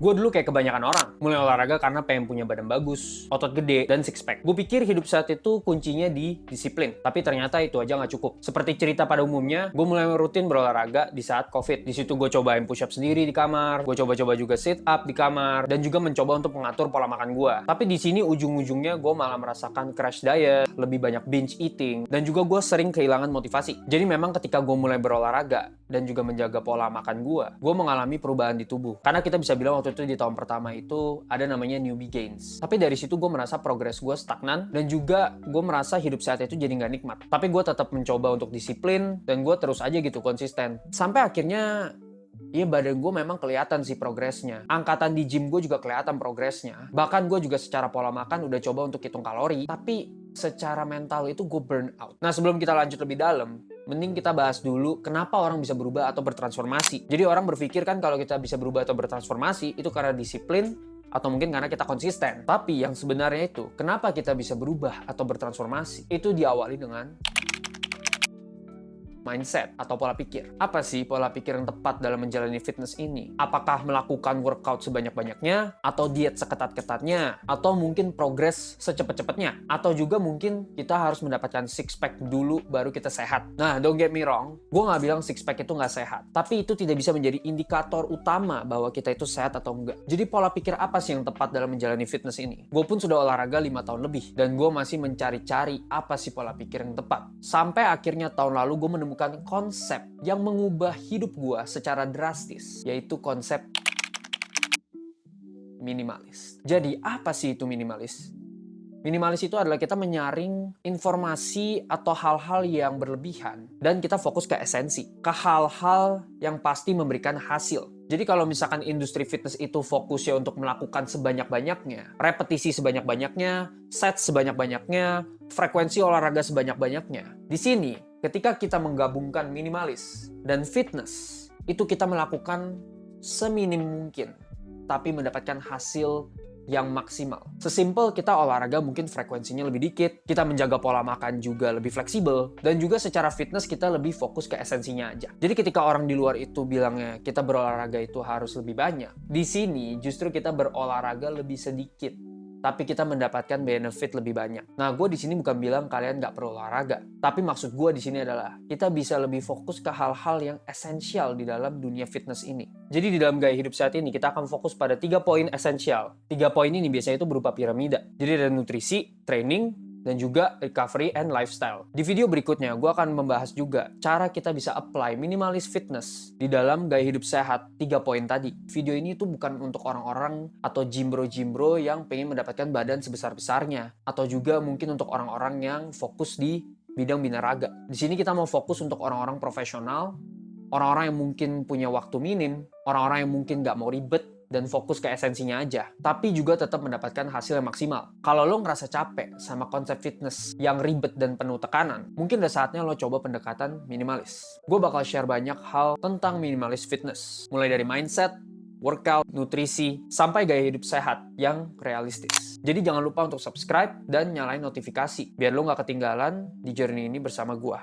Gue dulu kayak kebanyakan orang, mulai olahraga karena pengen punya badan bagus, otot gede, dan six pack. Gue pikir hidup sehat itu kuncinya di disiplin, tapi ternyata itu aja nggak cukup. Seperti cerita pada umumnya, gue mulai rutin berolahraga di saat COVID. Di situ gue cobain push up sendiri di kamar, gue coba-coba juga sit up di kamar, dan juga mencoba untuk mengatur pola makan gue. Tapi di sini ujung-ujungnya gue malah merasakan crash diet, lebih banyak binge eating, dan juga gue sering kehilangan motivasi. Jadi memang ketika gue mulai berolahraga dan juga menjaga pola makan gue mengalami perubahan di tubuh. Karena kita bisa bilang waktu itu di tahun pertama itu ada namanya newbie gains. Tapi dari situ gue merasa progres gue stagnan dan juga gue merasa hidup sehat itu jadi nggak nikmat. Tapi gue tetap mencoba untuk disiplin dan gue terus aja gitu konsisten. Sampai akhirnya iya, badan gue memang kelihatan sih progresnya. Angkatan di gym gue juga kelihatan progresnya. Bahkan gue juga secara pola makan udah coba untuk hitung kalori. Tapi secara mental itu gue burn out. Nah, sebelum kita lanjut lebih dalam, mending kita bahas dulu kenapa orang bisa berubah atau bertransformasi. Jadi orang berpikir kan kalau kita bisa berubah atau bertransformasi itu karena disiplin atau mungkin karena kita konsisten. Tapi yang sebenarnya itu, kenapa kita bisa berubah atau bertransformasi? Itu diawali dengan mindset atau pola pikir. Apa sih pola pikir yang tepat dalam menjalani fitness ini? Apakah melakukan workout sebanyak-banyaknya? Atau diet seketat-ketatnya? Atau mungkin progres secepat-cepatnya? Atau juga mungkin kita harus mendapatkan six pack dulu baru kita sehat? Nah, don't get me wrong, gue nggak bilang six pack itu nggak sehat. Tapi itu tidak bisa menjadi indikator utama bahwa kita itu sehat atau enggak. Jadi pola pikir apa sih yang tepat dalam menjalani fitness ini? Gue pun sudah olahraga 5 tahun lebih. Dan gue masih mencari-cari apa sih pola pikir yang tepat. Sampai akhirnya tahun lalu gue menemukan konsep yang mengubah hidup gue secara drastis, yaitu konsep minimalis. Jadi apa sih itu minimalis? Minimalis itu adalah kita menyaring informasi atau hal-hal yang berlebihan dan kita fokus ke esensi, ke hal-hal yang pasti memberikan hasil. Jadi kalau misalkan industri fitness itu fokusnya untuk melakukan sebanyak-banyaknya, repetisi sebanyak-banyaknya, set sebanyak-banyaknya, frekuensi olahraga sebanyak-banyaknya. Di sini, ketika kita menggabungkan minimalis dan fitness, itu kita melakukan seminim mungkin, tapi mendapatkan hasil yang maksimal. Sesimpel kita olahraga mungkin frekuensinya lebih dikit, kita menjaga pola makan juga lebih fleksibel, dan juga secara fitness kita lebih fokus ke esensinya aja. Jadi ketika orang di luar itu bilangnya kita berolahraga itu harus lebih banyak, di sini justru kita berolahraga lebih sedikit, tapi kita mendapatkan benefit lebih banyak. Nah, gue di sini bukan bilang kalian nggak perlu olahraga, tapi maksud gue di sini adalah kita bisa lebih fokus ke hal-hal yang esensial di dalam dunia fitness ini. Jadi di dalam gaya hidup sehat ini kita akan fokus pada 3 poin esensial. 3 poin ini biasanya itu berupa piramida. Jadi ada nutrisi, training, dan juga recovery and lifestyle. Di video berikutnya, gue akan membahas juga cara kita bisa apply minimalis fitness di dalam gaya hidup sehat 3 poin tadi. Video ini tuh bukan untuk orang-orang atau jimbro-jimbro yang pengen mendapatkan badan sebesar-besarnya, atau juga mungkin untuk orang-orang yang fokus di bidang binaraga. Di sini kita mau fokus untuk orang-orang profesional, orang-orang yang mungkin punya waktu minim, orang-orang yang mungkin nggak mau ribet, dan fokus ke esensinya aja, tapi juga tetap mendapatkan hasil yang maksimal. Kalau lo ngerasa capek sama konsep fitness yang ribet dan penuh tekanan, mungkin udah saatnya lo coba pendekatan minimalis. Gue bakal share banyak hal tentang minimalis fitness, mulai dari mindset, workout, nutrisi, sampai gaya hidup sehat yang realistis. Jadi jangan lupa untuk subscribe dan nyalain notifikasi, biar lo nggak ketinggalan di journey ini bersama gue.